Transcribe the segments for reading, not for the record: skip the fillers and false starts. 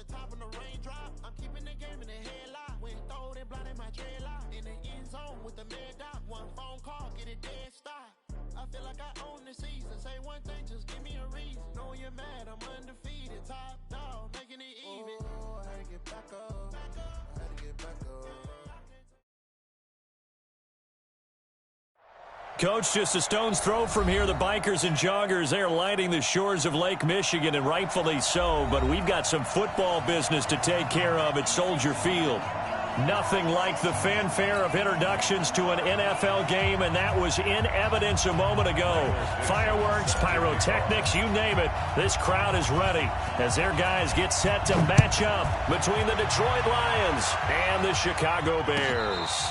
top of the raindrop. I'm keeping the game in the headlock. When throwed and blinded my dreadlock. In the end zone with the mad dot. One phone call, get it dead stop. I feel like I own the season. Say one thing, just give me a reason. Know you're mad, I'm undefeated. Top dog, making it even. Oh, I had to get back up. I had to get back up. Coach, just a stone's throw from here, the bikers and joggers, they're lining the shores of Lake Michigan, and rightfully so, but we've got some football business to take care of at Soldier Field. Nothing like the fanfare of introductions to an NFL game, and that was in evidence a moment ago. Fireworks, pyrotechnics, you name it, this crowd is ready as their guys get set to match up between the Detroit Lions and the Chicago Bears.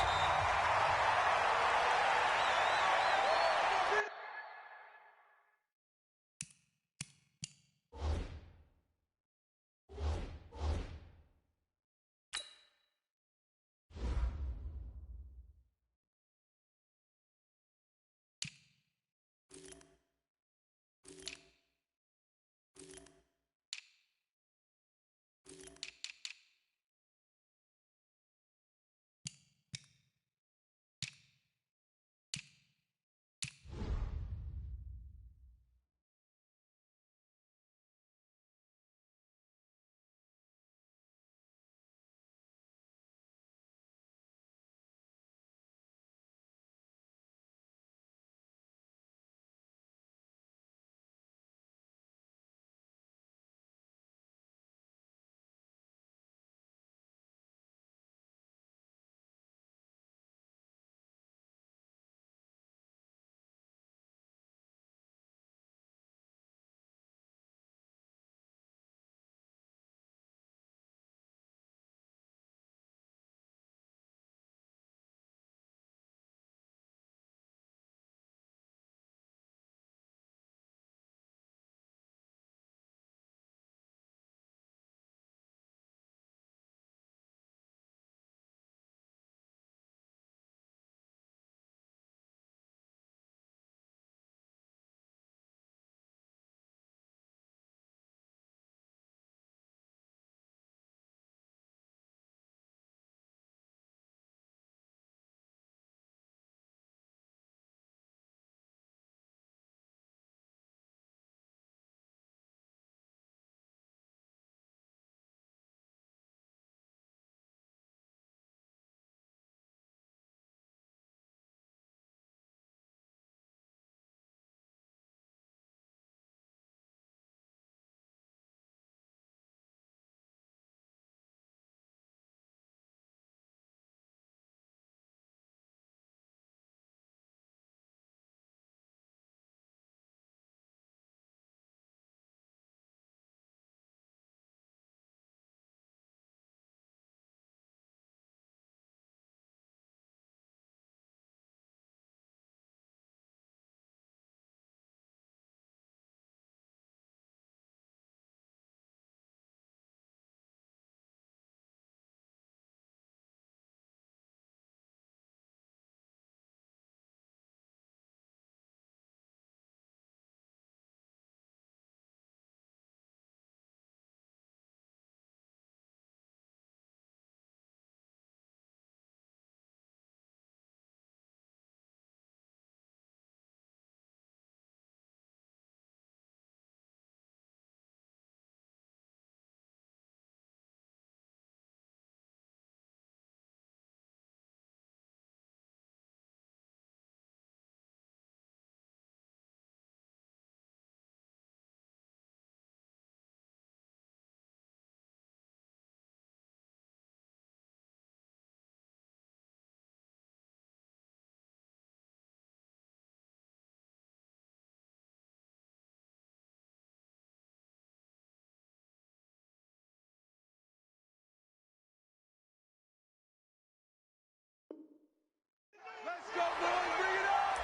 Let's go, boys. Bring it up.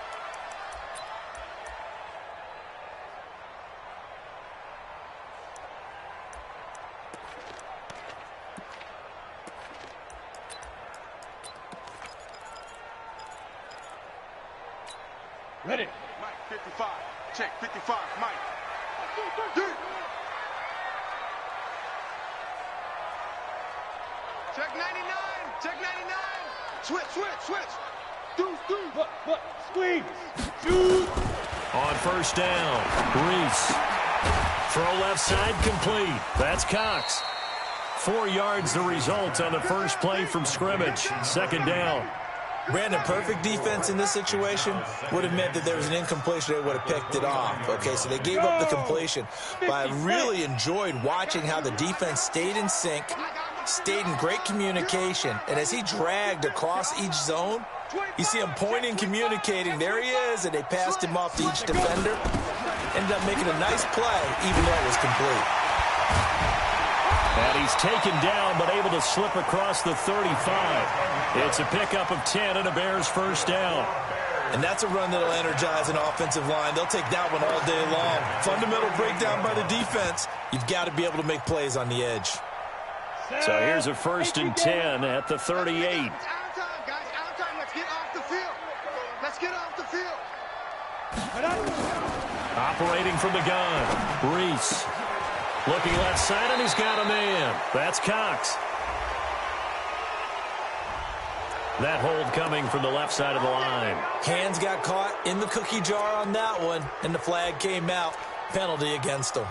Ready. Mike, 55. Check, 55. Mike. Yeah. Check 99. Check 99. Switch. Look, squeeze. Shoot. On first down, Reese. Throw left side complete. That's Cox. 4 yards the result on the first play from scrimmage. Second down. Brandon, perfect defense in this situation would have meant that there was an incompletion. They would have picked it off. Okay, so they gave up the completion. But I really enjoyed watching how the defense stayed in sync, stayed in great communication. And as he dragged across each zone, you see him pointing, communicating. There he is, and they passed him off to each defender. Ended up making a nice play, even though it was complete. And he's taken down, but able to slip across the 35. It's a pickup of 10 and a Bears first down. And that's a run that'll energize an offensive line. They'll take that one all day long. Fundamental breakdown by the defense. You've got to be able to make plays on the edge. So here's a first and 10 at the 38. Out of time, guys. Out of time. Let's get off the field. Let's get off the field. Operating from the gun, Reese. Looking left side, and he's got a man. That's Cox. That hold coming from the left side of the line. Hands got caught in the cookie jar on that one, and the flag came out. Penalty against them.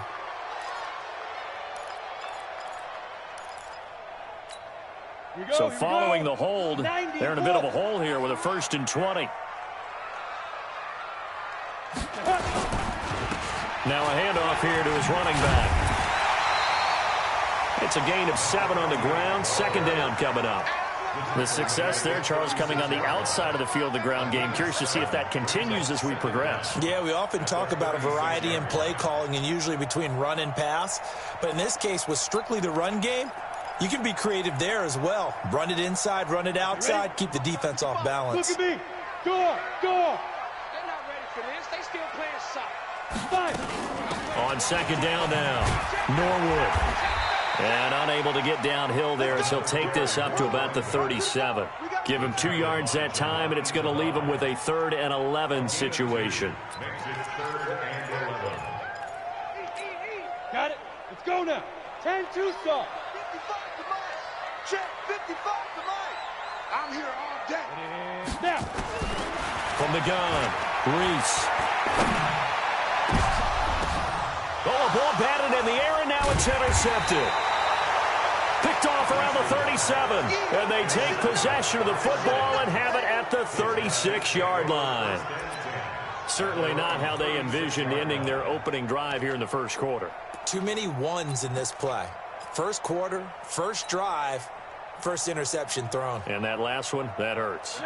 So following the hold, they're in a bit of a hole here with a first and 20. Now a handoff here to his running back. It's a gain of 7 on the ground. Second down coming up. The success there, Charles, coming on the outside of the field, the ground game. Curious to see if that continues as we progress. Yeah, we often talk about a variety in play calling and usually between run and pass. But in this case, with strictly the run game, you can be creative there as well. Run it inside, run it outside, keep the defense off balance. Look at me. Go on. They're not ready for this. They still playing soft. On second down now, Norwood. And unable to get downhill there as he'll take this up to about the 37. Give him 2 yards that time, and it's going to leave him with a 3rd and 11 situation. Got it. Let's go now. 10-2 stop. 55 to Mike. Check 55 to Mike. I'm here all day. And now. From the gun, Reese. Oh, a ball batted in the air, and now it's intercepted. Picked off around the 37, and they take possession of the football and have it at the 36-yard line. Certainly not how they envisioned ending their opening drive here in the first quarter. Too many ones in this play. First quarter, first drive, first interception thrown. And that last one, that hurts.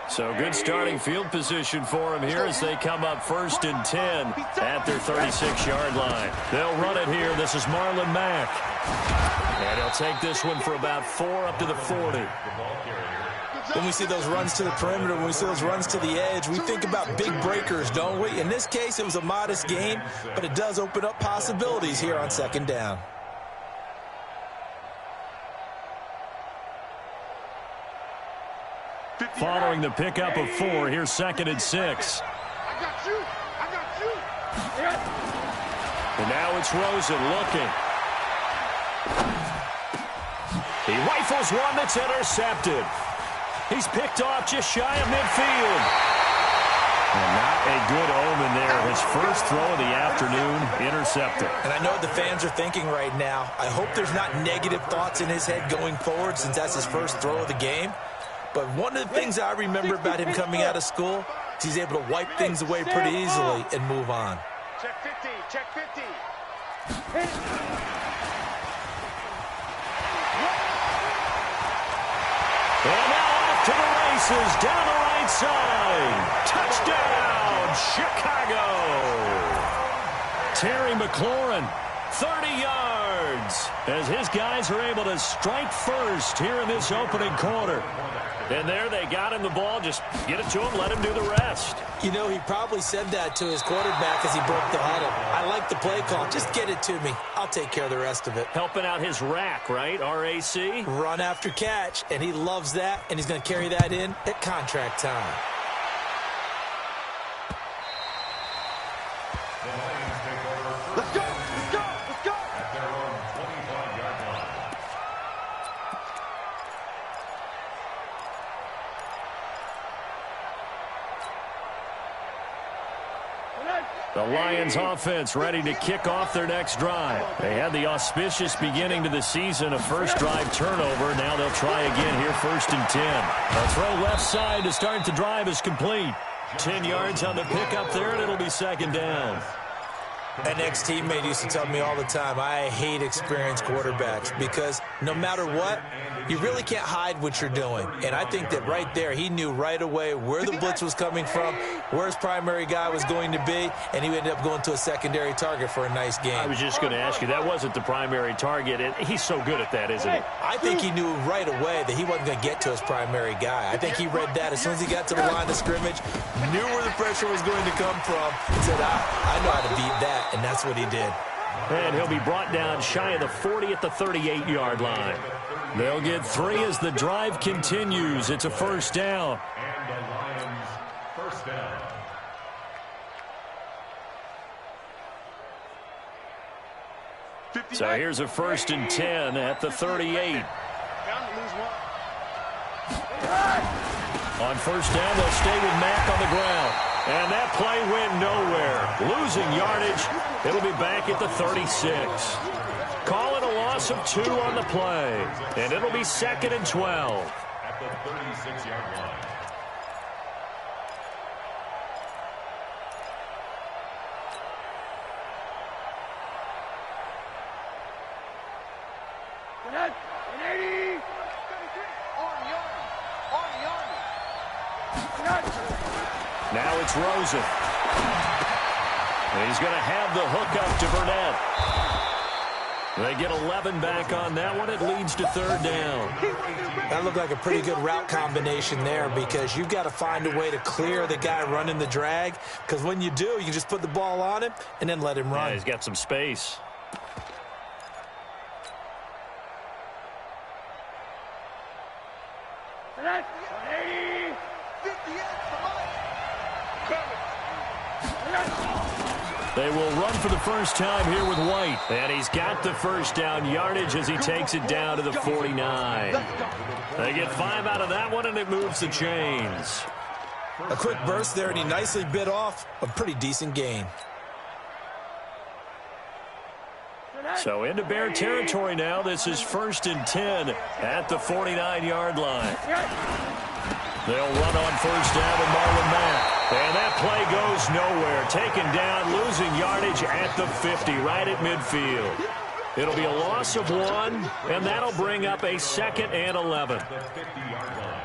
So good starting field position for him here as they come up 1st and 10 at their 36-yard line. They'll run it here. This is Marlon Mack. And he'll take this one for about 4 up to the 40. When we see those runs to the perimeter, when we see those runs to the edge, we think about big breakers, don't we? In this case, it was a modest gain, but it does open up possibilities here on second down. Following the pickup of 4, here's 2nd and 6. I got you. And now it's Rosen looking. He rifles one that's intercepted. He's picked off just shy of midfield. And not a good omen there. His first throw of the afternoon, intercepted. And I know what the fans are thinking right now. I hope there's not negative thoughts in his head going forward since that's his first throw of the game. But one of the things I remember about him coming out of school is he's able to wipe things away pretty easily and move on. Check 50. Check 50. And now off to the races, down the right side. Touchdown, Chicago. Terry McLaurin, 30 yards, as his guys are able to strike first here in this opening quarter. And there they got him the ball. Just get it to him, let him do the rest. You know, he probably said that to his quarterback as he broke the huddle. I like the play call. Just get it to me. I'll take care of the rest of it. Helping out his rack, right? RAC? Run after catch, and he loves that, and he's going to carry that in at contract time. Let's go. Let's go. Let's go. The Lions offense ready to kick off their next drive. They had the auspicious beginning to the season, a first drive turnover. Now they'll try again here, 1st and 10. A throw left side to start the drive is complete. 10 yards on the pickup there, and it'll be 2nd down. An ex-teammate used to tell me all the time, I hate experienced quarterbacks because no matter what, you really can't hide what you're doing. And I think that right there, he knew right away where the blitz was coming from, where his primary guy was going to be, and he ended up going to a secondary target for a nice game. I was just going to ask you, that wasn't the primary target. He's so good at that, isn't he? I think he knew right away that he wasn't going to get to his primary guy. I think he read that as soon as he got to the line of scrimmage, knew where the pressure was going to come from, and said, I know how to beat that. And that's what he did. And he'll be brought down shy of the 40 at the 38-yard line. They'll get 3 as the drive continues. It's a 1st down. And the Lions, 1st down. So here's a 1st and 10 at the 38. On 1st down, they'll stay with Mack on the ground. And that play went nowhere. Losing yardage. It'll be back at the 36. Calling a loss of 2 on the play. And it'll be 2nd and 12. At the 36-yard line. Now it's Rosen. And he's going to have the hook up to Burnett. They get 11 back on that one. It leads to 3rd down. That looked like a pretty good route combination there because you've got to find a way to clear the guy running the drag, because when you do, you can just put the ball on him and then let him run. Yeah, he's got some space. They will run for the first time here with White. And he's got the 1st down yardage as he takes it down to the 49. They get 5 out of that one, and it moves the chains. A quick burst there, and he nicely bit off a pretty decent gain. So into Bear territory now. This is 1st and 10 at the 49-yard line. They'll run on 1st down with Marlon Mack. And that play goes nowhere. Taken down, losing yardage at the 50, right at midfield. It'll be a loss of 1, and that'll bring up a 2nd and 11. The 50-yard line.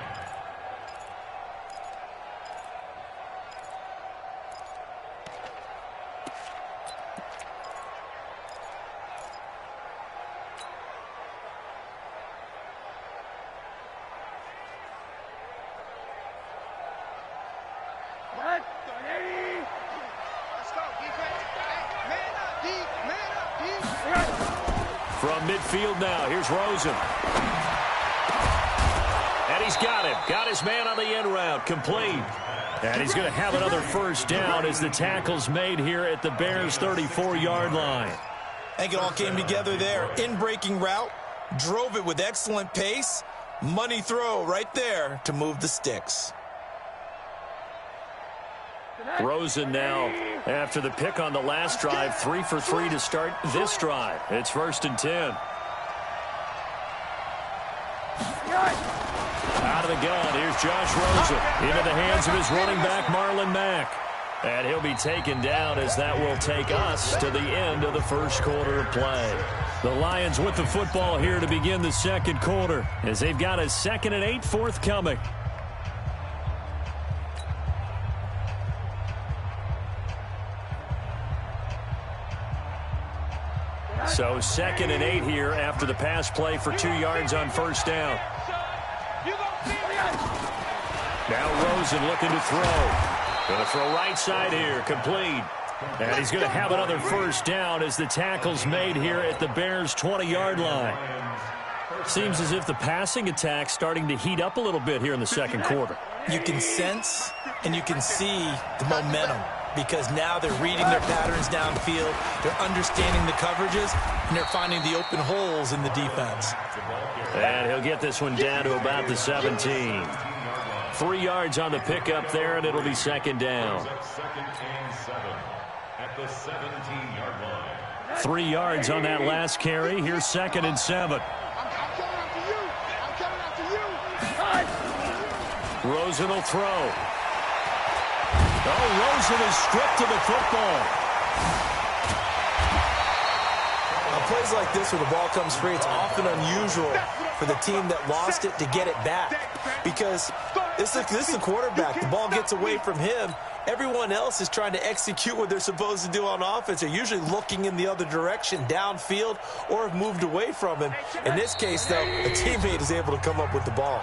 From midfield now, here's Rosen. And he's got him. Got his man on the end route. Complete. And he's going to have another 1st down as the tackle's made here at the Bears' 34-yard line. I think it all came together there. In-breaking route, drove it with excellent pace. Money throw right there to move the sticks. Rosen now, after the pick on the last drive, 3 for 3 to start this drive. It's 1st and 10. Out of the gun, here's Josh Rosen into the hands of his running back, Marlon Mack. And he'll be taken down as that will take us to the end of the 1st quarter of play. The Lions with the football here to begin the 2nd quarter as they've got a 2nd and 8 forthcoming. So 2nd and 8 here after the pass play for 2 yards on 1st down. Now Rosen looking to throw. Going to throw right side here, complete. And he's going to have another 1st down as the tackle's made here at the Bears' 20-yard line. Seems as if the passing attack's starting to heat up a little bit here in the 2nd quarter. You can sense and you can see the momentum, because now they're reading their patterns downfield, they're understanding the coverages, and they're finding the open holes in the defense. And he'll get this one down to about the 17. 3 yards on the pickup there, and it'll be 2nd down. at the 17-yard line. 3 yards on that last carry. Here's 2nd and 7. I'm coming after you. I'm coming after you. Rosen will throw. Oh, Rosen is stripped of the football. On plays like this where the ball comes free, it's often unusual for the team that lost it to get it back. Because this is the quarterback. The ball gets away from him. Everyone else is trying to execute what they're supposed to do on offense. They're usually looking in the other direction, downfield, or have moved away from him. In this case, though, a teammate is able to come up with the ball.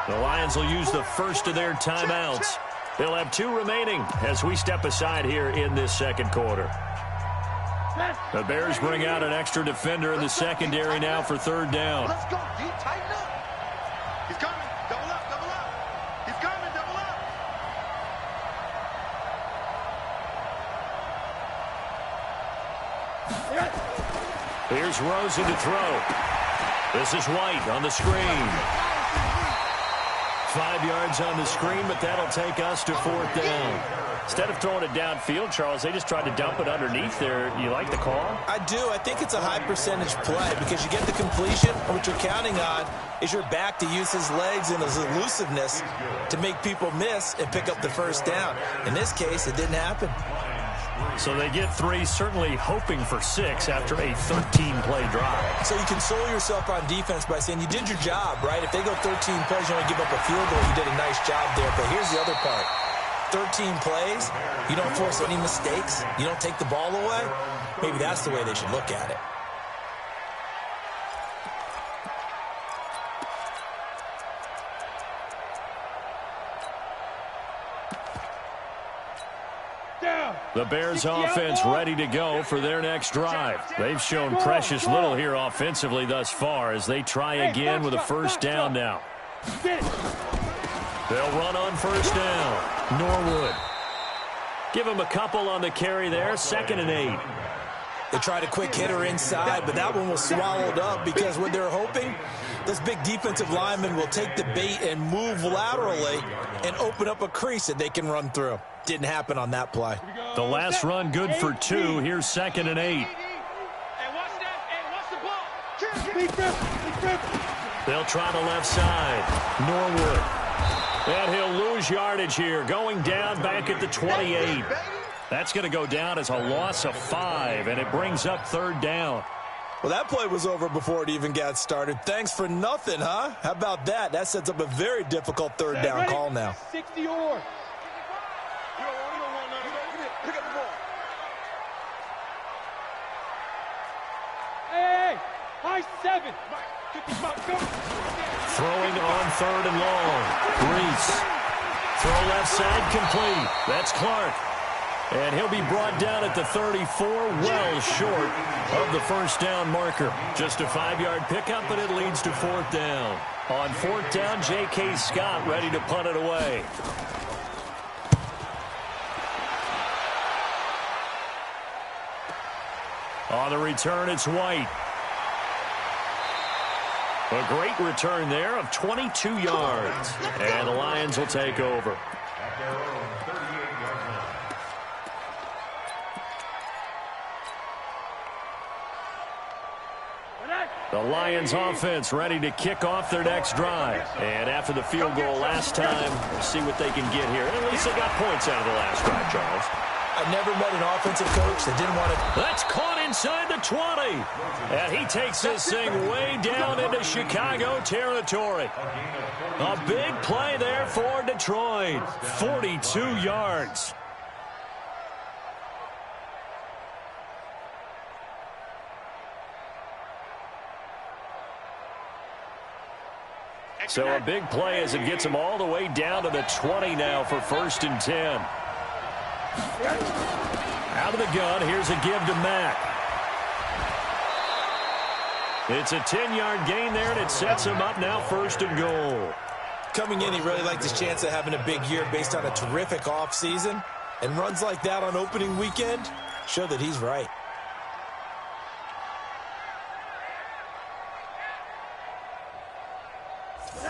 The Lions will use the first of their timeouts. They'll have 2 remaining as we step aside here in this second quarter. The Bears bring out an extra defender in the secondary now for 3rd down. Let's go. D, tighten up. He's coming. Double up, double up. He's coming, double up. Here's Rosen to throw. This is White on the screen. 5 yards on the screen, but that'll take us to 4th down. Instead of throwing it downfield, Charles, they just tried to dump it underneath there. You like the call? I do. I think it's a high percentage play because you get the completion, and what you're counting on is your back to use his legs and his elusiveness to make people miss and pick up the 1st down. In this case, it didn't happen. So they get 3, certainly hoping for 6 after a 13-play drive. So you console yourself on defense by saying you did your job, right? If they go 13 plays, you only give up a field goal, you did a nice job there. But here's the other part. 13 plays, you don't force any mistakes, you don't take the ball away. Maybe that's the way they should look at it. The Bears offense ready to go for their next drive. They've shown precious little here offensively thus far as they try again with a 1st down now. They'll run on 1st down. Norwood. Give him a couple on the carry there. 2nd and 8. They tried a quick hitter inside, but that one was swallowed up because what they're hoping, those big defensive linemen will take the bait and move laterally and open up a crease that they can run through. Didn't happen on that play. The last run good for 2. Here's 2nd and 8. Hey, watch that. Hey, watch the ball. They'll try the left side. Norwood. And he'll lose yardage here, going down back at the 28. That's going to go down as a loss of 5, and it brings up 3rd down. Well, that play was over before it even got started. Thanks for nothing, huh? How about that? That sets up a very difficult 3rd down call now. 60 or. Pick up the ball. Hey, high 7. Throwing on 3rd and long. Reese. Throw left side complete. That's Clark. And he'll be brought down at the 34, well short of the 1st down marker. Just a 5-yard pickup, but it leads to 4th down. On 4th down, J.K. Scott ready to punt it away. On the return, it's White. A great return there of 22 yards. And the Lions will take over. At their own 38-yard line. The Lions offense ready to kick off their next drive. And after the field goal last time, we'll see what they can get here. And at least they got points out of the last drive, Charles. I've never met an offensive coach that didn't want to... That's caught inside the 20. And he takes this thing way down into Chicago territory. A big play there for Detroit. 42 yards. So a big play as it gets them all the way down to the 20 now for 1st and 10. Out of the gun, here's a give to Mack. It's a 10-yard gain there, and it sets him up now 1st and goal. Coming in, he really liked his chance of having a big year based on a terrific offseason. And runs like that on opening weekend show that he's right.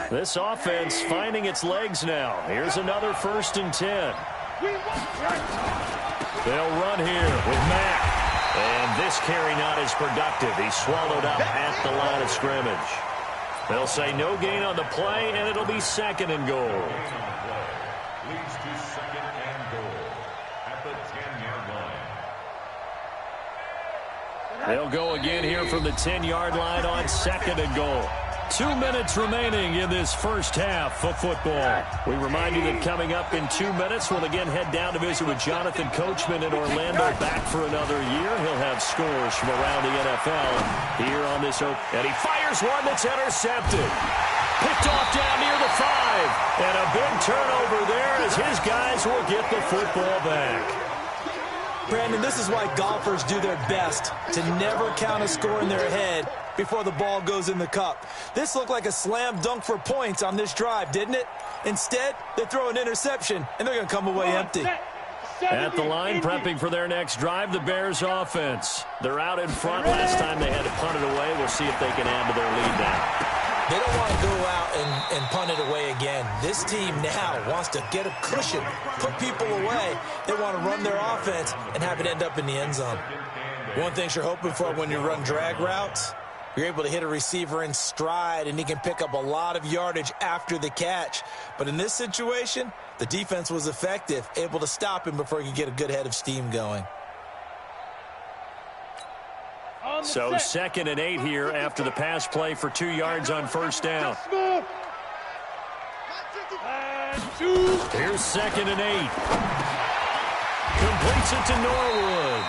This offense finding its legs now. Here's another 1st and 10. They'll run here with Mack. And this carry not as productive. He's swallowed up at the line of scrimmage. They'll say no gain on the play, and it'll be second and goal. Leads to second and goal at the 10-yard line. They'll go again here from the 10-yard line on second and goal. 2 minutes remaining in this first half of football. We remind you that coming up in 2 minutes, we'll again head down to visit with Jonathan Coachman in Orlando, back for another year. He'll have scores from around the NFL here on this open. And he fires one that's intercepted. Picked off down near the 5. And a big turnover there as his guys will get the football back. Brandon, this is why golfers do their best to never count a score in their head before the ball goes in the cup. This looked like a slam dunk for points on this drive, didn't it? Instead, they throw an interception, and they're going to come away empty. At the line, prepping for their next drive, the Bears offense. They're out in front. Last time they had to punt it away. We'll see if they can add to their lead now. They don't want to go out and punt it away again. This team now wants to get a cushion, put people away. They want to run their offense and have it end up in the end zone. One thing you're hoping for when you run drag routes, you're able to hit a receiver in stride, and he can pick up a lot of yardage after the catch. But in this situation, the defense was effective, able to stop him before he could get a good head of steam going. So 2nd and 8 here after the pass play for 2 yards on first down. Here's 2nd and 8. Completes it to Norwood.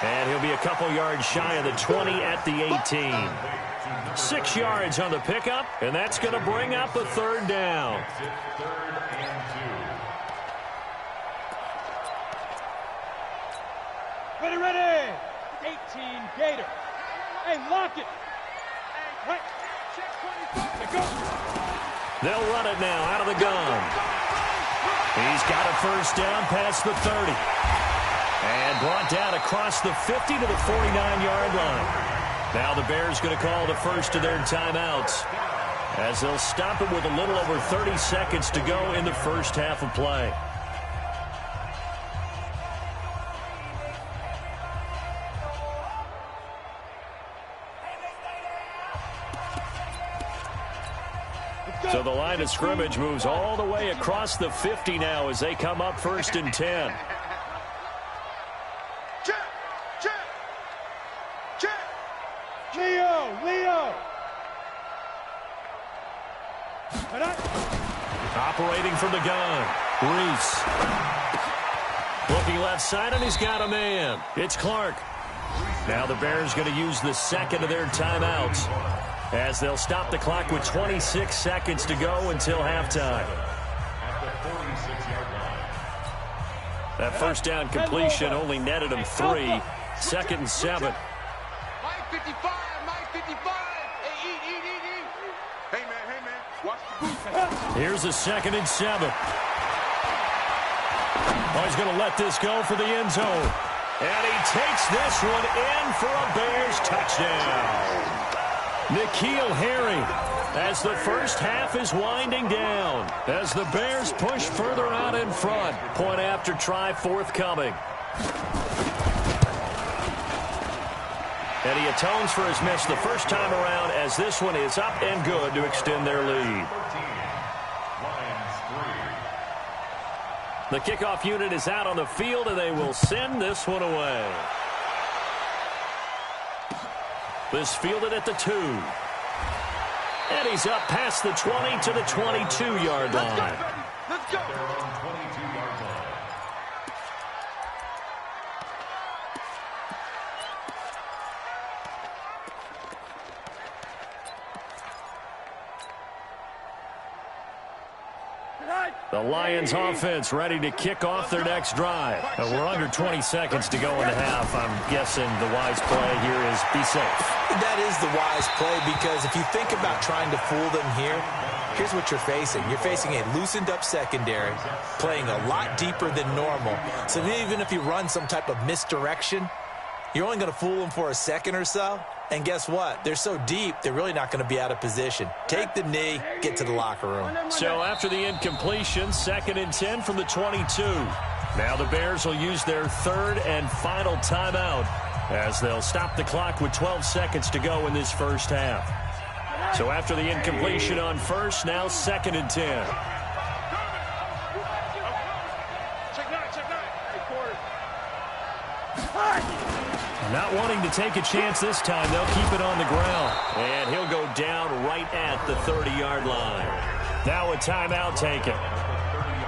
And he'll be a couple yards shy of the 20 at the 18. 6 yards on the pickup, and that's going to bring up a third down. Ready. 18 Gator. Hey, lock it. Right. Go. They'll run it now out of the gun. He's got a first down past the 30. And brought down across the 50 to the 49-yard line. Now the Bears going to call the first of their timeouts, as they'll stop it with a little over 30 seconds to go in the first half of play. So the line of scrimmage moves all the way across the 50 now as they come up 1st and 10. Leo. Operating from the gun, Reese. Looking left side, and he's got a man. It's Clark. Now the Bears going to use the second of their timeouts, as they'll stop the clock with 26 seconds to go until halftime. That first down completion only netted him 3. 2nd and 7. Mike 55. Hey, eat. Hey, man, watch the booth. Here's a 2nd and 7. Oh, he's going to let this go for the end zone. And he takes this one in for a Bears touchdown. N'Keal Harry, as the first half is winding down, as the Bears push further out in front. Point after try forthcoming. And he atones for his miss the first time around, as this one is up and good to extend their lead. The kickoff unit is out on the field, and they will send this one away. This fielded at the 2. And he's up past the 20 to the 22-yard line. Let's go. The Lions offense ready to kick off their next drive. We're under 20 seconds to go in the half. I'm guessing the wise play here is be safe. That is the wise play, because if you think about trying to fool them here, here's what you're facing. You're facing a loosened up secondary, playing a lot deeper than normal. So even if you run some type of misdirection, You're only going to fool them for a second or so. And guess what? They're so deep, they're really not going to be out of position. Take the knee, get to the locker room. So after the incompletion, 2nd and 10 from the 22. Now the Bears will use their 3rd and final timeout as they'll stop the clock with 12 seconds to go in this first half. So after the incompletion on first, now 2nd and 10. Not wanting to take a chance this time, they'll keep it on the ground. And he'll go down right at the 30-yard line. Now a timeout taken.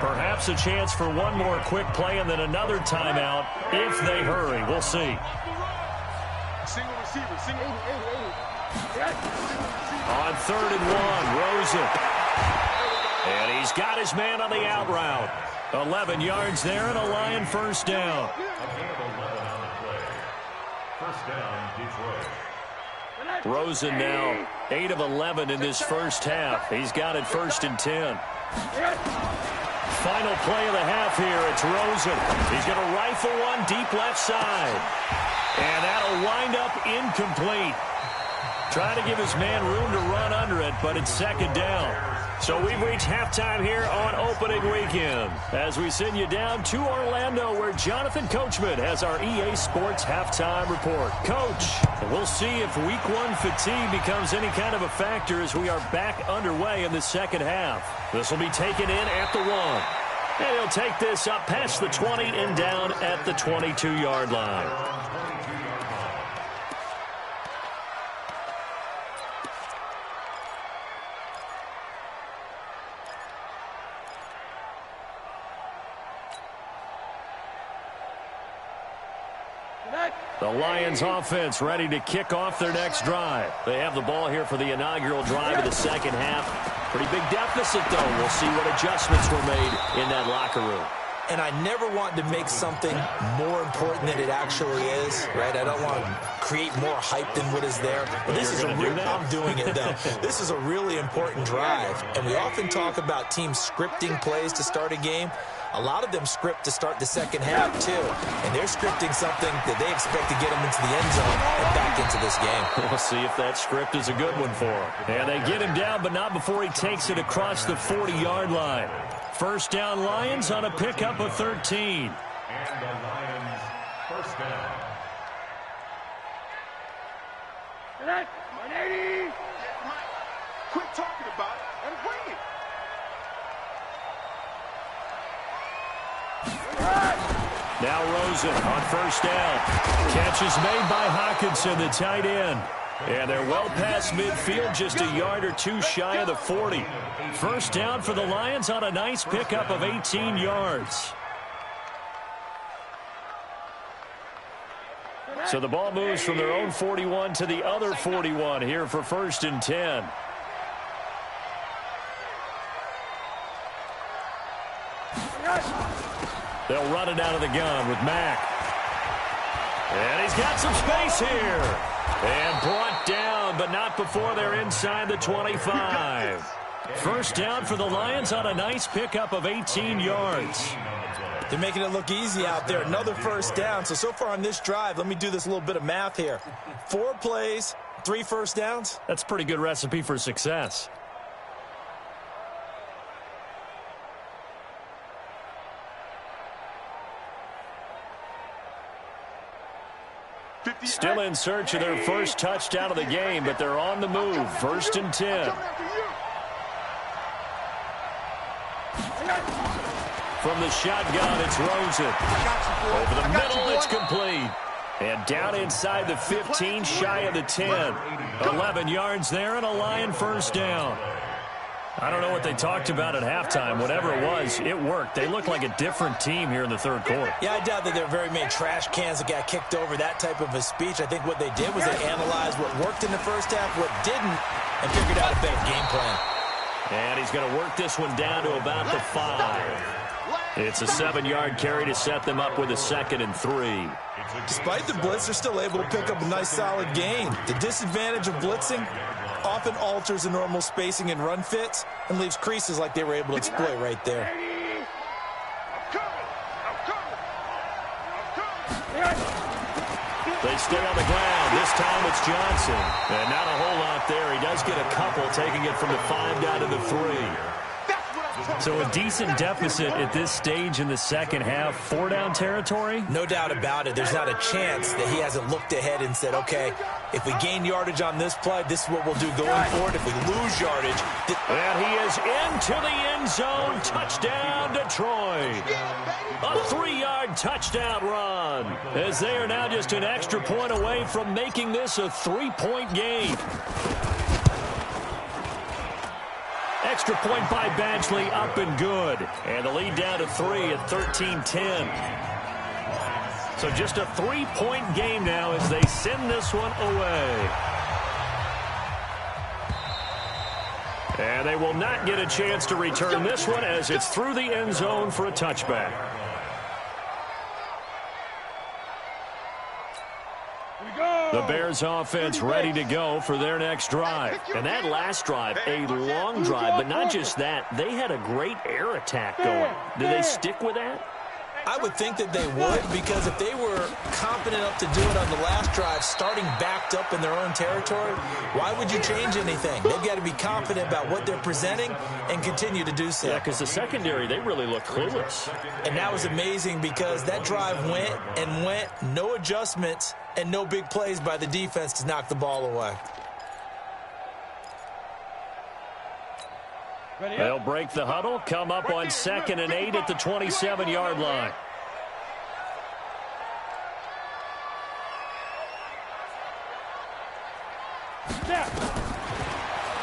Perhaps a chance for one more quick play and then another timeout if they hurry. We'll see. Single receiver, single. On 3rd and 1, Rosen. And he's got his man on the out route. 11 yards there and a Lion first down. First down, Detroit. Rosen now 8 of 11 in this first half. He's got it 1st and 10. Final play of the half here. It's Rosen. He's going to rifle one deep left side. And that'll wind up incomplete. Trying to give his man room to run under it, but it's 2nd down. So we've reached halftime here on opening weekend as we send you down to Orlando where Jonathan Coachman has our EA Sports halftime report. Coach, we'll see if week 1 fatigue becomes any kind of a factor as we are back underway in the second half. This will be taken in at the 1. And he'll take this up past the 20 and down at the 22-yard line. The Lions offense ready to kick off their next drive. They have the ball here for the inaugural drive of the second half. Pretty big deficit, though. We'll see what adjustments were made in that locker room. And I never want to make something more important than it actually is, right? I don't want to create more hype than what is there. But this is I'm doing it, though. This is a really important drive. And we often talk about teams scripting plays to start a game. A lot of them script to start the second half, too. And they're scripting something that they expect to get them into the end zone and back into this game. We'll see if that script is a good one for him. And they get him down, but not before he takes it across the 40-yard line. First down Lions on a pickup of 13. And the Lions first down. 180. Quit talking about it and bring it. Now Rosen on first down. Catch is made by Hawkinson, the tight end. And they're well past midfield, just a yard or two shy of the 40. First down for the Lions on a nice pickup of 18 yards. So the ball moves from their own 41 to the other 41 here for 1st and 10. They'll run it out of the gun with Mack. And he's got some space here. And brought down, but not before they're inside the 25. First down for the Lions on a nice pickup of 18 yards. They're making it look easy out there. Another first down. So far on this drive, let me do this little bit of math here. 4 plays, 3 first downs. That's a pretty good recipe for success. Still in search of their first touchdown of the game, but they're on the move. 1st and 10. From the shotgun, it's Rosen. Over the middle, it's complete. And down inside the 15, shy of the 10. 11 yards there and a Lion first down. I don't know what they talked about at halftime. Whatever it was, it worked. They look like a different team here in the 3rd quarter. Yeah, I doubt that there were very many trash cans that got kicked over, that type of a speech. I think what they did was they analyzed what worked in the first half, what didn't, and figured out a better game plan. And he's going to work this one down to about the 5. It's a 7-yard carry to set them up with a 2nd and 3. Despite the blitz, they're still able to pick up a nice solid gain. The disadvantage of blitzing often alters the normal spacing and run fits and leaves creases like they were able to exploit right there. The They stay on the ground. This time it's Johnson. And not a whole lot there. He does get a couple, taking it from the 5 down to the 3. So a decent deficit at this stage in the second half. 4-down territory? No doubt about it. There's not a chance that he hasn't looked ahead and said, okay, if we gain yardage on this play, this is what we'll do going forward. If we lose yardage... And he is into the end zone. Touchdown, Detroit. A 3-yard touchdown run, as they are now just an extra point away from making this a 3-point game. Extra point by Badgley, up and good. And the lead down to 3 at 13-10. So just a 3-point game now as they send this one away. And they will not get a chance to return this one as it's through the end zone for a touchback. The Bears offense ready to go for their next drive. And that last drive, a long drive, but not just that. They had a great air attack going. Do they stick with that? I would think that they would, because if they were confident enough to do it on the last drive, starting backed up in their own territory, why would you change anything? They've got to be confident about what they're presenting and continue to do so. Yeah, because the secondary, they really look clueless. And that was amazing because that drive went and went, no adjustments, and no big plays by the defense to knock the ball away. They'll break the huddle, come up on 2nd and 8 at the 27-yard line.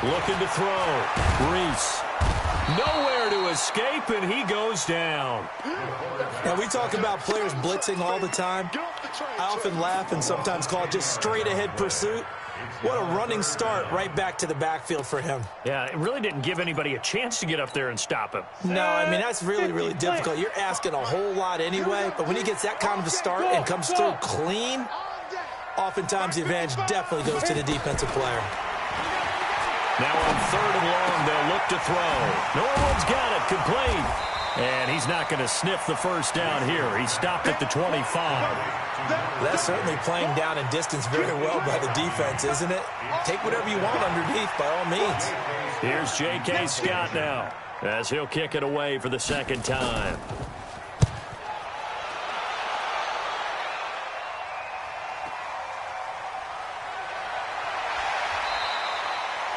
Looking to throw. Reese. Nowhere to escape, and he goes down. Now, we talk about players blitzing all the time. I often laugh and sometimes call it just straight-ahead pursuit. What a running start right back to the backfield for him. Yeah, it really didn't give anybody a chance to get up there and stop him. No, I mean, that's really, really difficult. You're asking a whole lot anyway, but when he gets that kind of a start and comes through clean, oftentimes the advantage definitely goes to the defensive player. Now on 3rd and long, they'll look to throw. Norwood's got it, complete. And he's not going to sniff the first down here. He stopped at the 25. That's certainly playing down in distance very well by the defense, isn't it? Take whatever you want underneath, by all means. Here's J.K. Scott now, as he'll kick it away for the second time.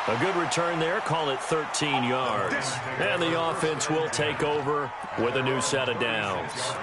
A good return there, call it 13 yards. And the offense will take over with a new set of downs.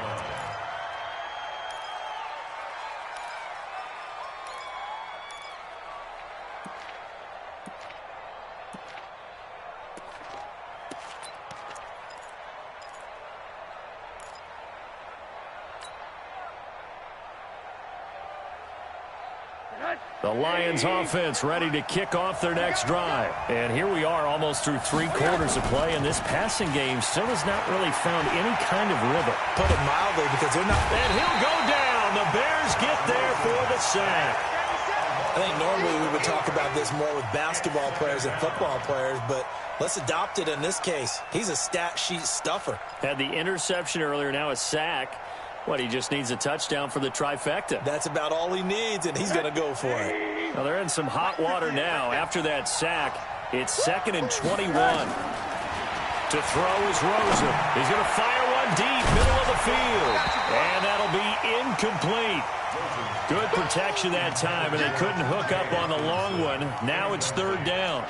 The Lions offense ready to kick off their next drive. And here we are almost through 3 quarters of play, and this passing game still has not really found any kind of rhythm. Put it mildly, because they're not... And he'll go down. The Bears get there for the sack. I think normally we would talk about this more with basketball players and football players, but let's adopt it in this case. He's a stat sheet stuffer. Had the interception earlier, now a sack. What, he just needs a touchdown for the trifecta. That's about all he needs, and he's going to go for it. Well, they're in some hot water now. After that sack, it's 2nd and 21. To throw is Rosen. He's going to fire one deep, middle of the field. And that'll be incomplete. Good protection that time, and they couldn't hook up on the long one. Now it's 3rd down.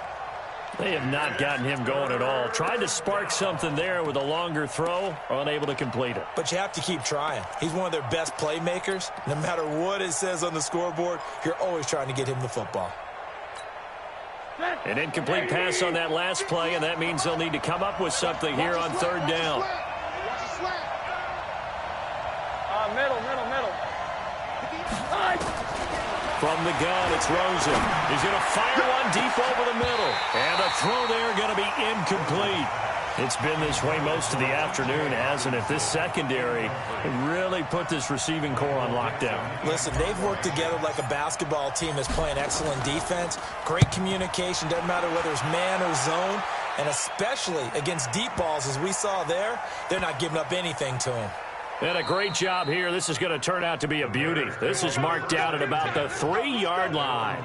They have not gotten him going at all. Tried to spark something there with a longer throw, unable to complete it. But you have to keep trying. He's one of their best playmakers. No matter what it says on the scoreboard, you're always trying to get him the football. An incomplete pass on that last play, and that means they'll need to come up with something here on 3rd down. Middle. From the gun, it's Rosen. He's going to fire one deep over the middle. And a throw there going to be incomplete. It's been this way most of the afternoon, hasn't it? This secondary really put this receiving core on lockdown. Listen, they've worked together like a basketball team that's playing excellent defense. Great communication, doesn't matter whether it's man or zone. And especially against deep balls, as we saw there, they're not giving up anything to him. And a great job here. This is going to turn out to be a beauty. This is marked down at about the 3-yard line.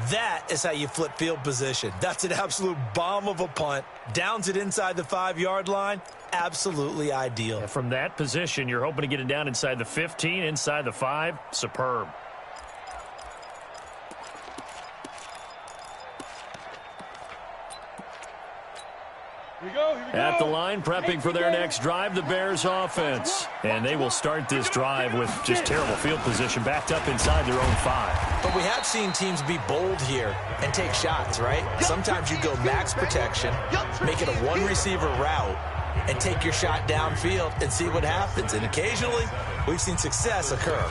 That is how you flip field position. That's an absolute bomb of a punt. Downs it inside the 5-yard line. Absolutely ideal. And from that position, you're hoping to get it down inside the 15, inside the 5. Superb. Here we go. At the line, prepping for their next drive, the Bears offense. And they will start this drive with just terrible field position, backed up inside their own 5. But we have seen teams be bold here and take shots, right? Sometimes you go max protection, make it a one-receiver route, and take your shot downfield and see what happens. And occasionally, we've seen success occur.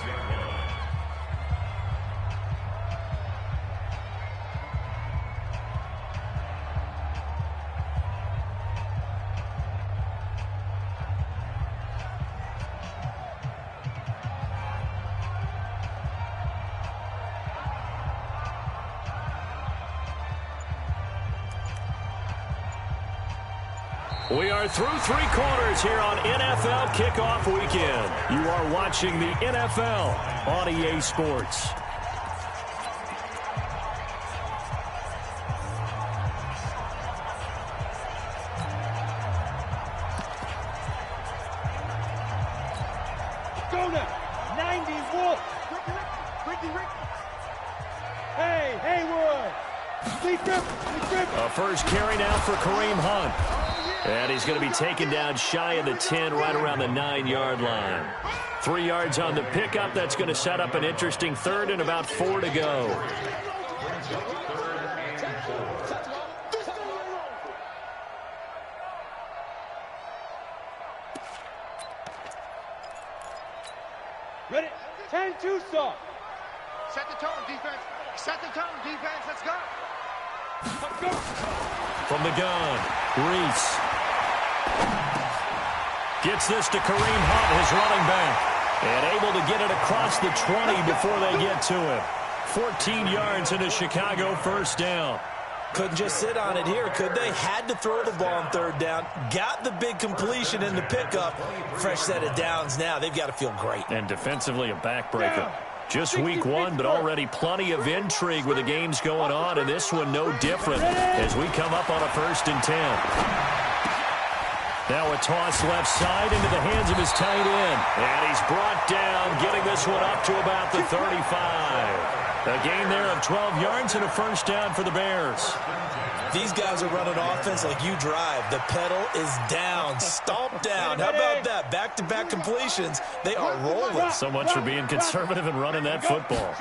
We are through 3 quarters here on NFL Kickoff Weekend. You are watching the NFL on EA Sports. Go now. 90 Wolf. Ricky. Hey, Haywood. A first carry now for Kareem Hunt. And he's going to be taken down shy of the 10, right around the 9-yard line. 3 yards on the pickup. That's going to set up an interesting 3rd and about 4 to go. Ready? 10 Tucson. Set the tone, defense. Set the tone, defense. Let's go. Let's go. From the gun, Reese gets this to Kareem Hunt, his running back, and able to get it across the 20 before they get to him. 14 yards into Chicago, first down. Couldn't just sit on it here, could they? Had to throw the ball on 3rd down. Got the big completion in the pickup. Fresh set of downs now. They've got to feel great. And defensively, a backbreaker. Just week 1, but already plenty of intrigue with the games going on, and this one no different as we come up on a 1st and 10. Now a toss left side into the hands of his tight end. And he's brought down, getting this one up to about the 35. A gain there of 12 yards and a first down for the Bears. These guys are running offense like you drive. The pedal is down, stomped down. How about that? Back-to-back completions. They are rolling. So much for being conservative and running that football.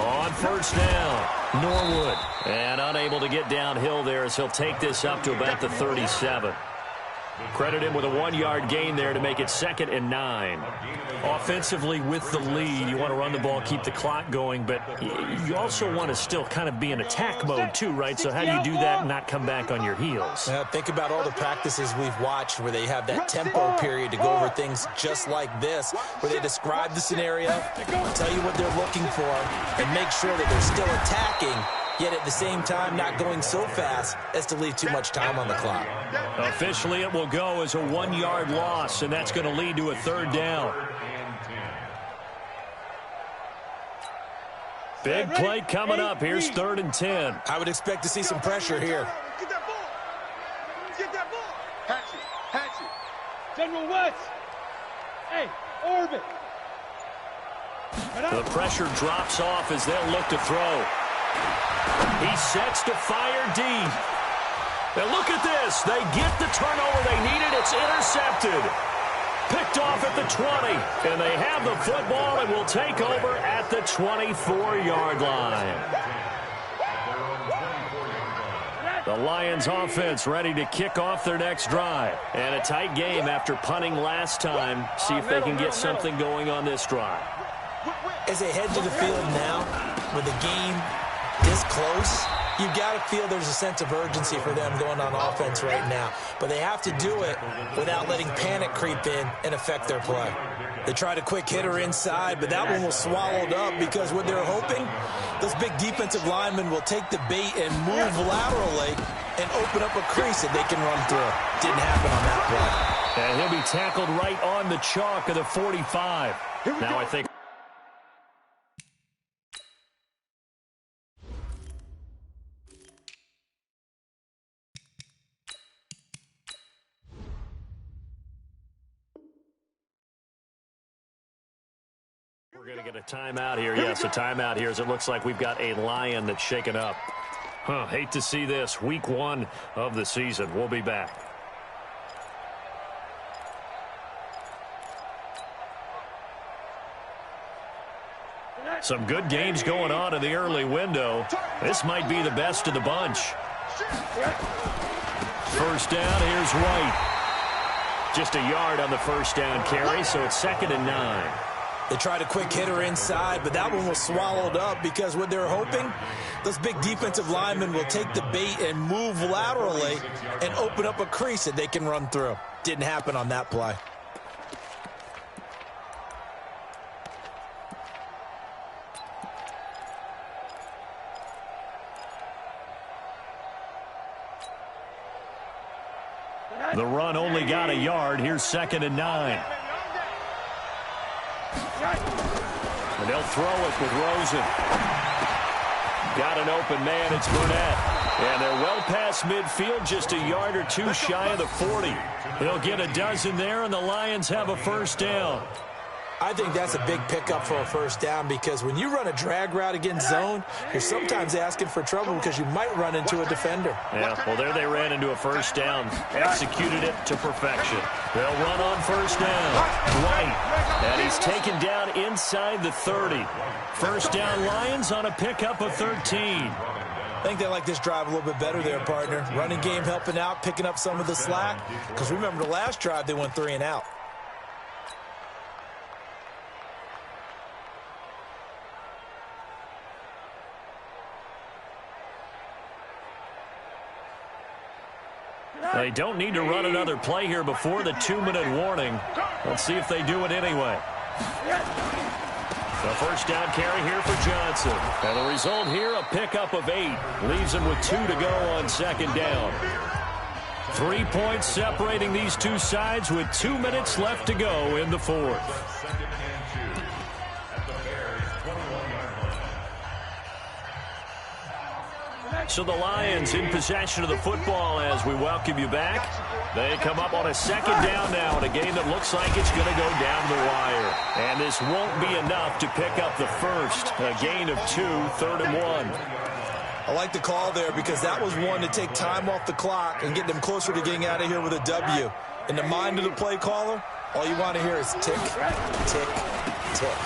On first down, Norwood. And unable to get downhill there as he'll take this up to about the 37. Credit him with a 1-yard gain there to make it 2nd and 9. Offensively with the lead, you want to run the ball, keep the clock going, but you also want to still kind of be in attack mode too, right? So how do you do that and not come back on your heels? Think about all the practices we've watched where they have that tempo period to go over things just like this, where they describe the scenario, tell you what they're looking for, and make sure that they're still attacking, yet at the same time not going so fast as to leave too much time on the clock. Officially, it will go as a 1-yard loss, and that's going to lead to a 3rd down. Big play coming up. Here's 3rd and 10. I would expect to see some pressure here. Get that ball. Get that ball. Hatch it. General West. Hey, orbit. The pressure drops off as they'll look to throw. He sets to fire deep. And look at this. They get the turnover they needed. It's intercepted. Picked off at the 20. And they have the football and will take over at the 24-yard line. The Lions offense ready to kick off their next drive. And a tight game after punting last time. See if they can get something going on this drive. As they head to the field now, with the game this close, you've got to feel there's a sense of urgency for them going on offense right now. But they have to do it without letting panic creep in and affect their play. They tried a quick hitter inside, but that one was swallowed up because what they're hoping, those big defensive linemen will take the bait and move laterally and open up a crease that they can run through. Didn't happen on that play. And he'll be tackled right on the chalk of the 45. Now I think we're going to get a timeout here. Yes, a timeout here as it looks like we've got a Lion that's shaken up. Hate to see this. Week 1 of the season. We'll be back. Some good games going on in the early window. This might be the best of the bunch. First down, here's White. Just a yard on the first down carry, so it's 2nd and 9. They tried a quick hitter inside, but that one was swallowed up because what they're hoping, those big defensive linemen will take the bait and move laterally and open up a crease that they can run through. Didn't happen on that play. The run only got a yard. Here's 2nd and 9. And they'll throw it with Rosen. Got an open man. It's Burnett. And they're well past midfield, just a yard or two shy of the 40. They'll get a dozen there, and the Lions have a first down. I think that's a big pickup for a first down because when you run a drag route against zone, you're sometimes asking for trouble because you might run into a defender. Yeah, well, there they ran into a first down. Executed it to perfection. They'll run on first down. White. And he's taken down inside the 30. First down Lions on a pickup of 13. I think they like this drive a little bit better there, partner. Running game helping out, picking up some of the slack. Because remember the last drive, they went 3 and out. They don't need to run another play here before the 2-minute warning. Let's see if they do it anyway. The first down carry here for Johnson. And the result here, a pickup of 8. Leaves him with 2 to go on 2nd down. 3 points separating these two sides with 2 minutes left to go in the 4th. So the Lions in possession of the football as we welcome you back. They come up on a 2nd down now in a game that looks like it's going to go down the wire. And this won't be enough to pick up the first. A gain of 2, 3rd and 1. I like the call there because that was one to take time off the clock and get them closer to getting out of here with a W. In the mind of the play caller, all you want to hear is tick, tick, tick.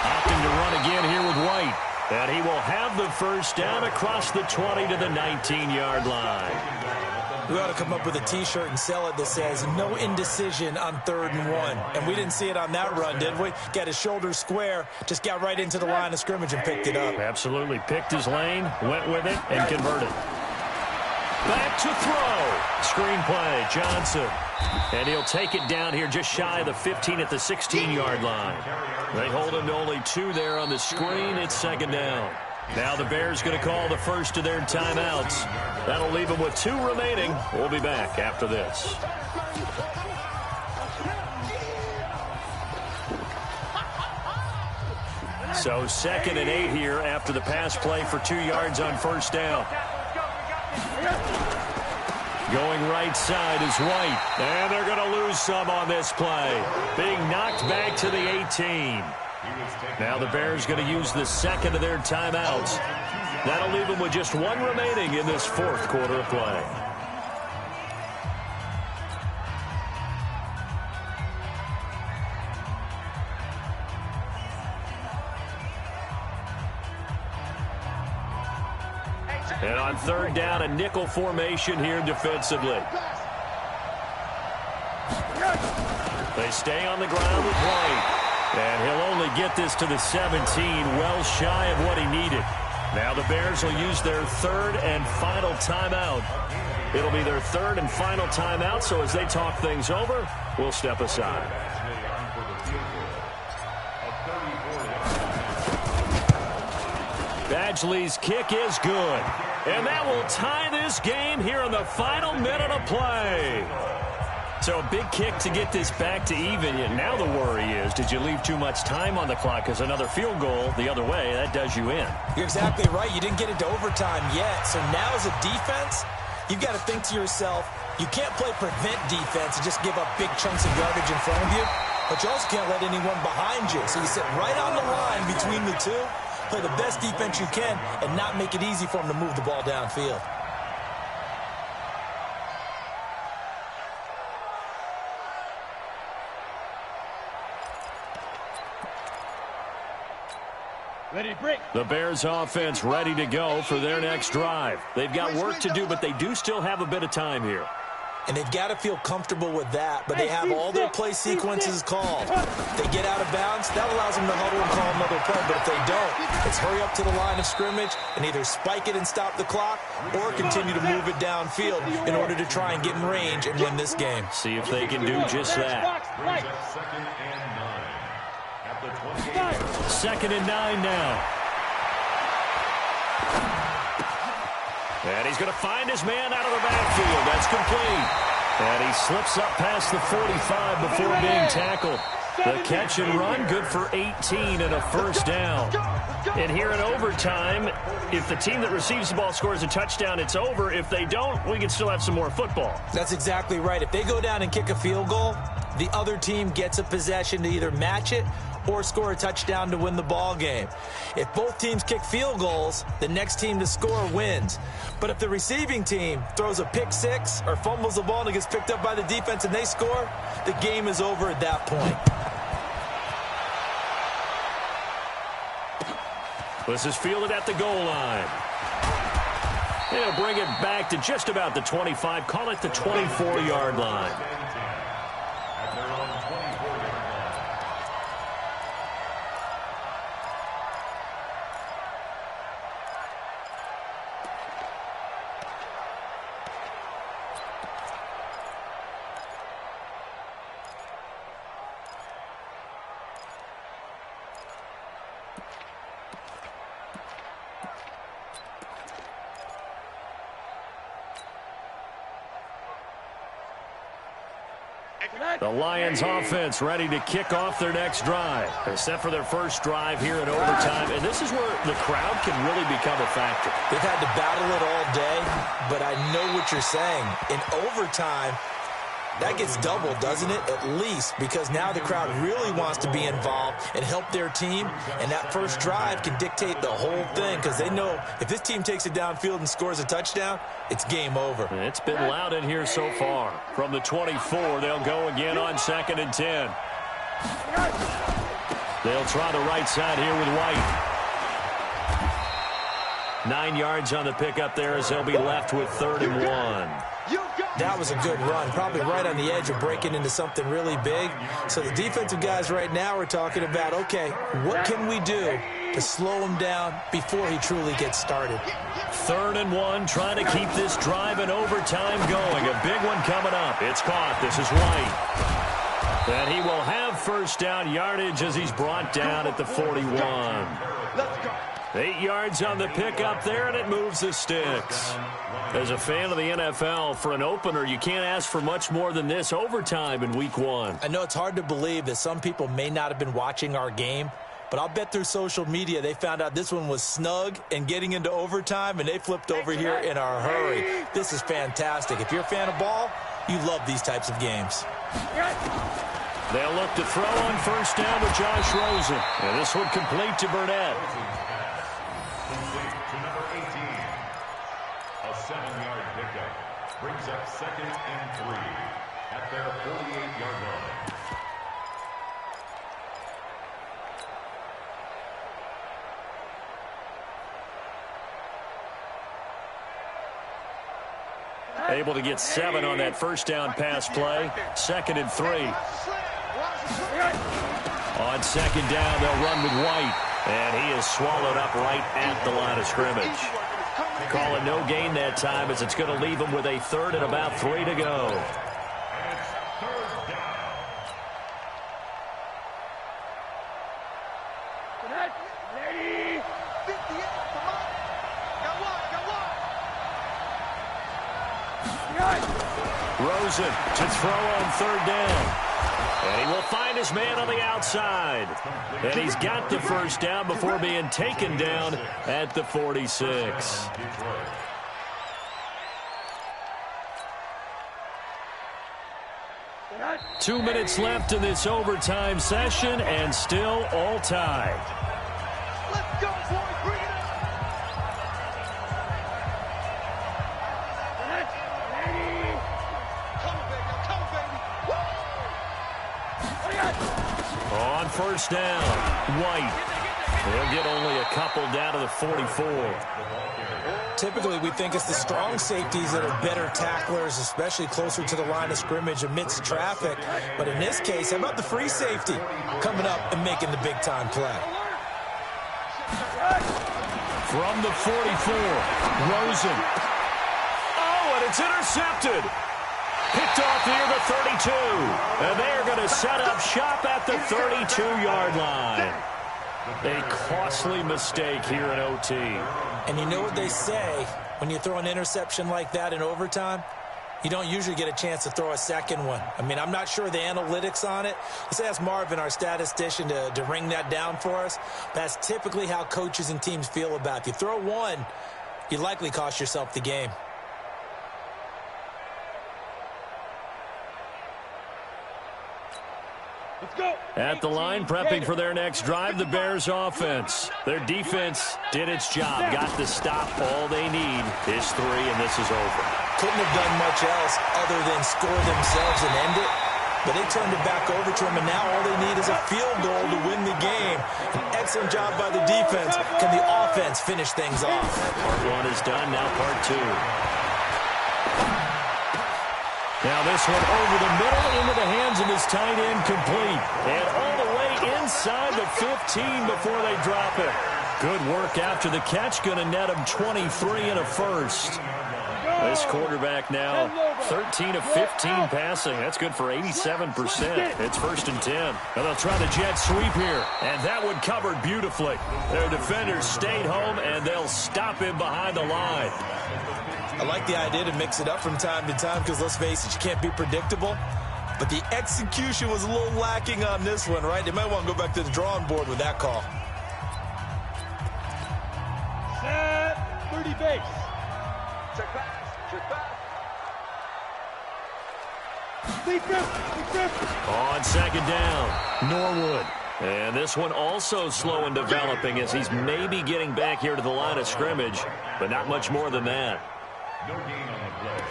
Opting to run again here with White. And he will have the first down across the 20 to the 19-yard line. We ought to come up with a T-shirt and sell it that says, no indecision on 3rd and 1. And we didn't see it on that run, did we? Got his shoulders square, just got right into the line of scrimmage and picked it up. Absolutely. Picked his lane, went with it, and converted. Back to throw. Screen play, Johnson. And he'll take it down here just shy of the 15 at the 16-yard line. They hold him to only 2 there on the screen. It's 2nd down. Now the Bears going to call the first of their timeouts. That'll leave them with 2 remaining. We'll be back after this. So 2nd and 8 here after the pass play for 2 yards on first down. Going right side is White. And they're going to lose some on this play. Being knocked back to the 18. Now the Bears going to use the 2nd of their timeouts. That'll leave them with just 1 remaining in this 4th quarter of play. And on 3rd down, a nickel formation here defensively. They stay on the ground with White. And he'll only get this to the 17, well shy of what he needed. Now the Bears will use their 3rd and final timeout. It'll be their 3rd and final timeout, so as they talk things over, we'll step aside. Badgley's kick is good. And that will tie this game here in the final minute of play. So a big kick to get this back to even. Now the worry is, did you leave too much time on the clock? Because another field goal the other way, that does you in. You're exactly right. You didn't get into overtime yet. So now as a defense, you've got to think to yourself, you can't play prevent defense and just give up big chunks of yardage in front of you, but you also can't let anyone behind you. So you sit right on the line between the two, play the best defense you can, and not make it easy for them to move the ball downfield. Ready, break. The Bears offense ready to go for their next drive. They've got work to do, but they do still have a bit of time here. And they've got to feel comfortable with that, but they have all their play sequences called. If they get out of bounds, that allows them to huddle and call another play, but if they don't, it's hurry up to the line of scrimmage and either spike it and stop the clock or continue to move it downfield in order to try and get in range and win this game. See if they can do just that. Second and 9 at the 28. Second and 9 now. And he's going to find his man out of the backfield. That's complete. And he slips up past the 45 before being tackled. The catch and run, good for 18 and a first down. And here in overtime, if the team that receives the ball scores a touchdown, it's over. If they don't, we can still have some more football. That's exactly right. If they go down and kick a field goal, the other team gets a possession to either match it or score a touchdown to win the ball game. If both teams kick field goals, the next team to score wins. But if the receiving team throws a pick six or fumbles the ball and it gets picked up by the defense and they score, the game is over at that point. This is fielded at the goal line. They'll bring it back to just about the 25, call it the 24-yard line. At their own 24-yard line. The Lions offense ready to kick off their next drive. They're set for their first drive here in overtime, and this is where the crowd can really become a factor. They've had to battle it all day, but I know what you're saying. In overtime, that gets doubled, doesn't it? At least, because now the crowd really wants to be involved and help their team, and that first drive can dictate the whole thing because they know if this team takes it downfield and scores a touchdown, it's game over. It's been loud in here so far. From the 24, they'll go again on 2nd and 10. They'll try the right side here with White. 9 yards on the pickup there as they'll be left with 3rd and 1. That was a good run, probably right on the edge of breaking into something really big. So the defensive guys right now are talking about, okay, what can we do to slow him down before he truly gets started? 3rd and 1, trying to keep this drive in overtime going. A big one coming up. It's caught. This is White. And he will have first down yardage as he's brought down at the 41. Let's go. 8 yards on the pickup there, and it moves the sticks. As a fan of the NFL, for an opener, you can't ask for much more than this overtime in Week 1. I know it's hard to believe that some people may not have been watching our game, but I'll bet through social media they found out this one was snug and getting into overtime, and they flipped over here in a hurry. This is fantastic. If you're a fan of ball, you love these types of games. They'll look to throw on first down with Josh Rosen. And this one complete to Burnett. Complete to number 18. A 7-yard pickup brings up 2nd and 3 at their 48-yard line. Able to get 7 on that first down pass play. 2nd and 3. On 2nd down, they'll run with White. And he is swallowed up right at the line of scrimmage. Call it no gain that time as it's going to leave him with a 3rd and about 3 to go. And it's 3rd down. Ready. 58, come on. Got one, got one. Rosen to throw on third down. And he will find his man on the outside. And he's got the first down before being taken down at the 46. 2 minutes left in this overtime session, and still all tied. Let's go, boys. Bring it up. On first down, White. He'll get only a couple down to the 44. Typically, we think it's the strong safeties that are better tacklers, especially closer to the line of scrimmage amidst traffic. But in this case, how about the free safety coming up and making the big-time play? From the 44, Rosen. Oh, and it's intercepted. Picked off near the 32. And they're going to set up shop at the 32-yard line. A costly mistake here in OT. And you know what they say, when you throw an interception like that in overtime, you don't usually get a chance to throw a second one. I mean, I'm not sure the analytics on it. Let's ask Marvin, our statistician, to ring that down for us. That's typically how coaches and teams feel about it. If you throw one, you likely cost yourself the game. At the line, prepping for their next drive, the Bears offense. Their defense did its job, got the stop. All they need is 3, and this is over. Couldn't have done much else other than score themselves and end it. But they turned it back over to him, and now all they need is a field goal to win the game. An excellent job by the defense. Can the offense finish things off? Part 1 is done, now part 2. Now this one over the middle into the hands of his tight end, complete. And all the way inside the 15 before they drop it. Good work after the catch. Going to net him 23 and a first. This quarterback now 13 of 15 passing. That's good for 87%. It's 1st and 10. And they'll try the jet sweep here. And that one covered beautifully. Their defenders stayed home, and they'll stop him behind the line. I like the idea to mix it up from time to time because, let's face it, you can't be predictable. But the execution was a little lacking on this one, right? They might want to go back to the drawing board with that call. Set, 30 base. Check pass. Check pass. On second down, Norwood. And this one also slow in developing as he's maybe getting back here to the line of scrimmage, but not much more than that. No gain on the play.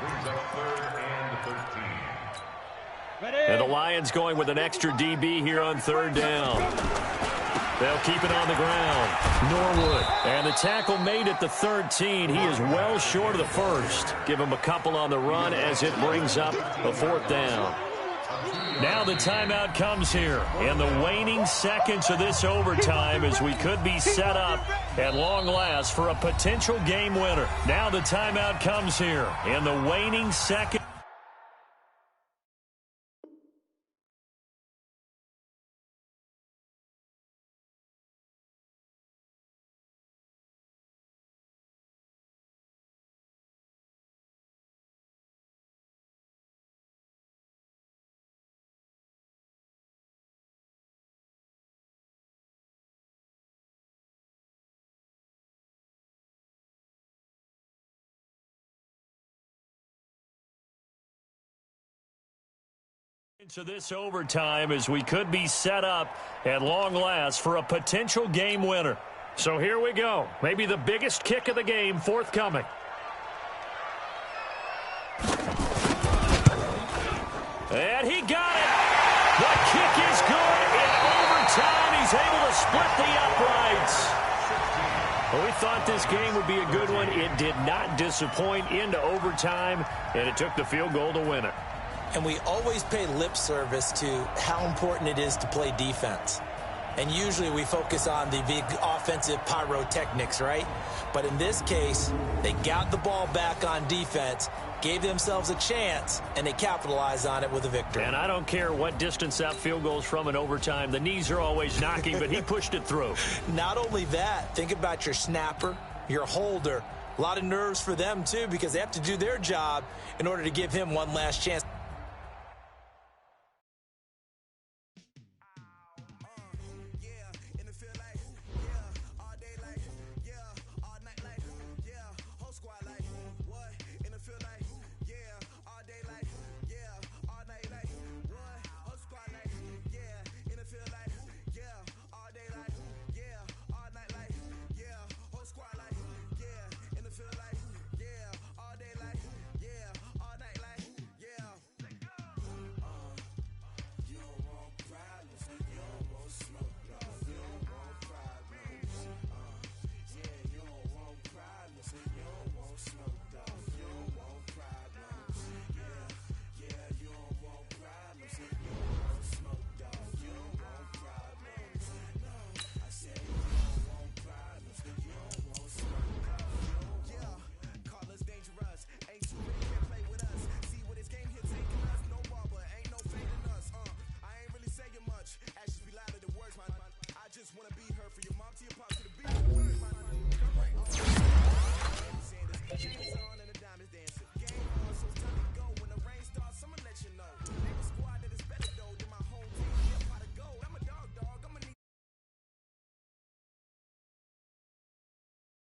Brings up 3rd and 13. And the Lions going with an extra DB here on 3rd down. They'll keep it on the ground. Norwood. And the tackle made at the 13. He is well short of the first. Give him a couple on the run as it brings up a 4th down. Now the timeout comes here in the waning seconds of this overtime as we could be set up at long last for a potential game winner. Now the timeout comes here in the waning seconds. So this overtime as we could be set up at long last for a potential game winner. So here we go. Maybe the biggest kick of the game forthcoming. And he got it. The kick is good. In overtime, he's able to split the uprights. Well, we thought this game would be a good one. It did not disappoint into overtime, and it took the field goal to win it. And we always pay lip service to how important it is to play defense. And usually we focus on the big offensive pyrotechnics, right? But in this case, they got the ball back on defense, gave themselves a chance, and they capitalized on it with a victory. And I don't care what distance that field goes from in overtime. The knees are always knocking, but he pushed it through. Not only that, think about your snapper, your holder, A lot of nerves for them, too, because they have to do their job in order to give him one last chance.